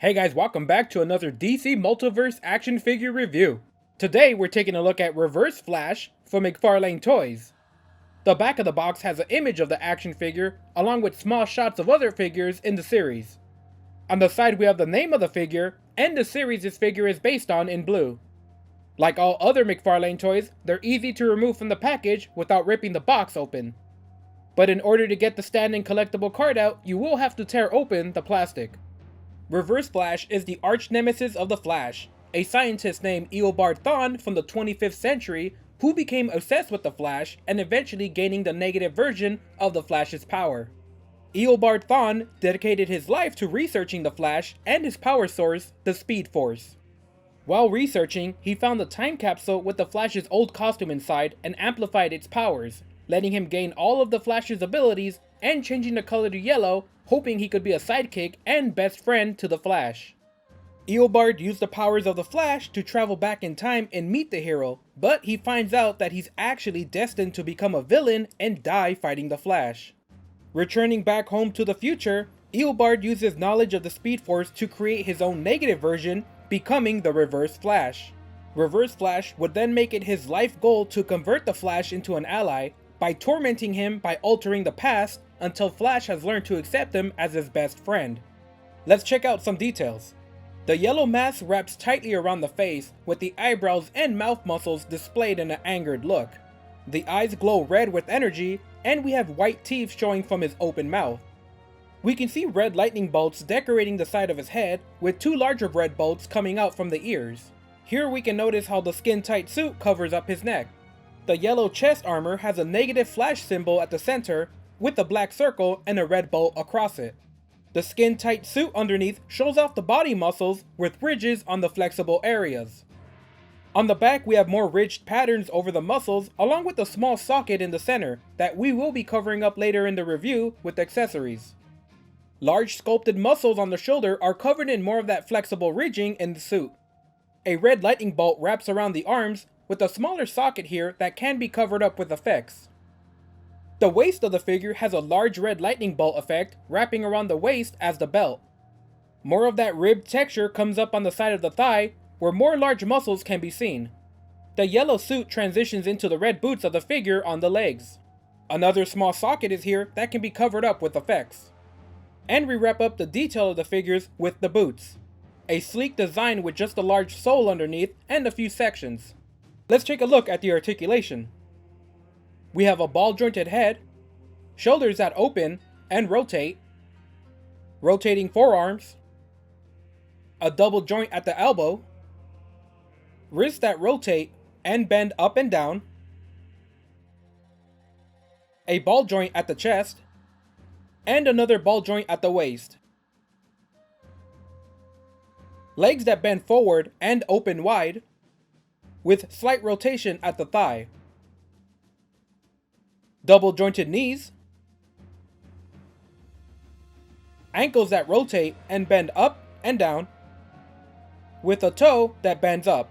Hey guys, welcome back to another DC Multiverse action figure review. Today we're taking a look at Reverse Flash from McFarlane Toys. The back of the box has an image of the action figure along with small shots of other figures in the series. On the side we have the name of the figure and the series this figure is based on in blue. Like all other McFarlane toys, they're easy to remove from the package without ripping the box open. But in order to get the standing collectible card out, you will have to tear open the plastic. Reverse Flash is the arch nemesis of the Flash, a scientist named Eobard Thawne from the 25th century who became obsessed with the Flash and eventually gaining the negative version of the Flash's power. Eobard Thawne dedicated his life to researching the Flash and his power source, the Speed Force. While researching, he found the time capsule with the Flash's old costume inside and amplified its powers, letting him gain all of the Flash's abilities and changing the color to yellow, hoping he could be a sidekick and best friend to the Flash. Eobard used the powers of the Flash to travel back in time and meet the hero, but he finds out that he's actually destined to become a villain and die fighting the Flash. Returning back home to the future, Eobard uses knowledge of the Speed Force to create his own negative version, becoming the Reverse Flash. Reverse Flash would then make it his life goal to convert the Flash into an ally by tormenting him by altering the past until Flash has learned to accept him as his best friend. Let's check out some details. The yellow mask wraps tightly around the face with the eyebrows and mouth muscles displayed in an angered look. The eyes glow red with energy and we have white teeth showing from his open mouth. We can see red lightning bolts decorating the side of his head with two larger red bolts coming out from the ears. Here we can notice how the skin-tight suit covers up his neck. The yellow chest armor has a negative Flash symbol at the center with a black circle and a red bolt across it. The skin-tight suit underneath shows off the body muscles with ridges on the flexible areas. On the back we have more ridged patterns over the muscles along with a small socket in the center that we will be covering up later in the review with accessories. Large sculpted muscles on the shoulder are covered in more of that flexible ridging in the suit. A red lightning bolt wraps around the arms with a smaller socket here that can be covered up with effects. The waist of the figure has a large red lightning bolt effect wrapping around the waist as the belt. More of that ribbed texture comes up on the side of the thigh where more large muscles can be seen. The yellow suit transitions into the red boots of the figure on the legs. Another small socket is here that can be covered up with effects. And we wrap up the detail of the figures with the boots. A sleek design with just a large sole underneath and a few sections. Let's take a look at the articulation. We have a ball jointed head, shoulders that open and rotate, rotating forearms, a double joint at the elbow, wrists that rotate and bend up and down, a ball joint at the chest, and another ball joint at the waist. Legs that bend forward and open wide, with slight rotation at the thigh. Double jointed knees. Ankles that rotate and bend up and down, with a toe that bends up.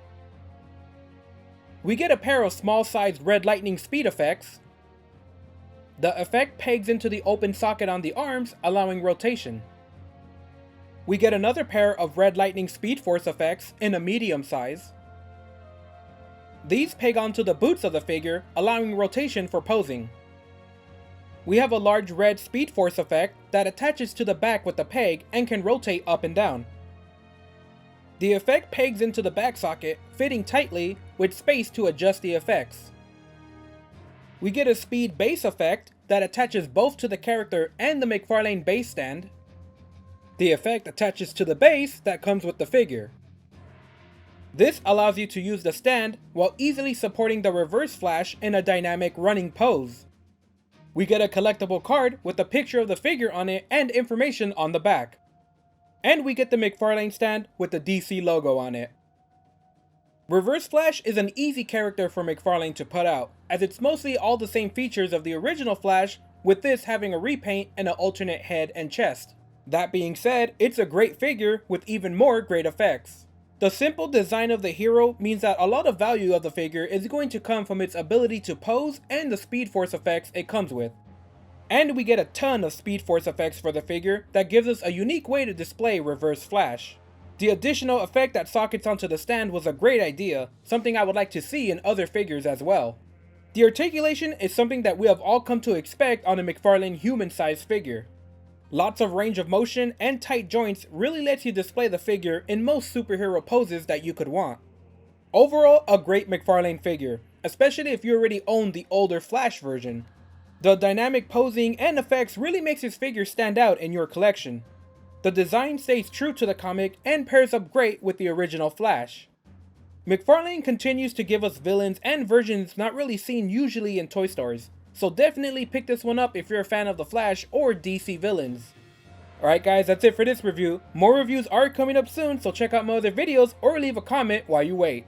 We get a pair of small sized red lightning speed effects. The effect pegs into the open socket on the arms, allowing rotation. We get another pair of red lightning speed force effects in a medium size. These peg onto the boots of the figure, allowing rotation for posing. We have a large red speed force effect that attaches to the back with a peg and can rotate up and down. The effect pegs into the back socket, fitting tightly with space to adjust the effects. We get a speed base effect that attaches both to the character and the McFarlane base stand. The effect attaches to the base that comes with the figure. This allows you to use the stand while easily supporting the Reverse Flash in a dynamic running pose. We get a collectible card with a picture of the figure on it and information on the back. And we get the McFarlane stand with the DC logo on it. Reverse Flash is an easy character for McFarlane to put out, as it's mostly all the same features of the original Flash, with this having a repaint and an alternate head and chest. That being said, it's a great figure with even more great effects. The simple design of the hero means that a lot of value of the figure is going to come from its ability to pose and the speed force effects it comes with. And we get a ton of speed force effects for the figure that gives us a unique way to display Reverse Flash. The additional effect that sockets onto the stand was a great idea, something I would like to see in other figures as well. The articulation is something that we have all come to expect on a McFarlane human-sized figure. Lots of range of motion and tight joints really lets you display the figure in most superhero poses that you could want. Overall, a great McFarlane figure, especially if you already own the older Flash version. The dynamic posing and effects really makes his figure stand out in your collection. The design stays true to the comic and pairs up great with the original Flash. McFarlane continues to give us villains and versions not really seen usually in toy stores, so definitely pick this one up if you're a fan of the Flash or DC villains. Alright guys, that's it for this review. More reviews are coming up soon, so check out my other videos or leave a comment while you wait.